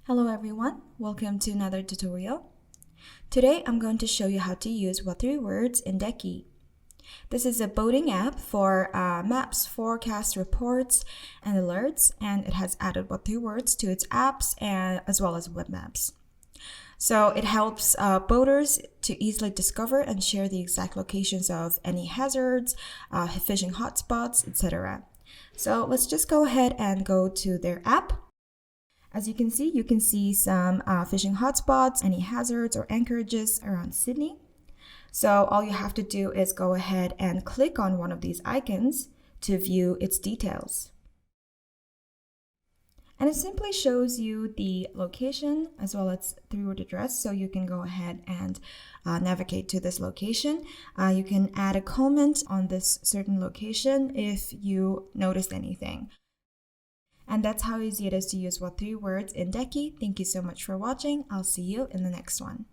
Hello everyone, welcome to another tutorial. Today I'm going to show you how to use what3words in Deckee. This is a boating app for maps, forecasts, reports, and alerts, and it has added what3words to its apps and as well as web maps. So it helps boaters to easily discover and share the exact locations of any hazards, fishing hotspots, etc. So let's just go ahead and go to their app. As you can see some fishing hotspots, any hazards or anchorages around Sydney. So all you have to do is go ahead and click on one of these icons to view its details. And it simply shows you the location as well as 3-word address, so you can go ahead and navigate to this location. You can add a comment on this certain location if you noticed anything. And that's how easy it is to use what3words in Deckee. Thank you so much for watching. I'll see you in the next one.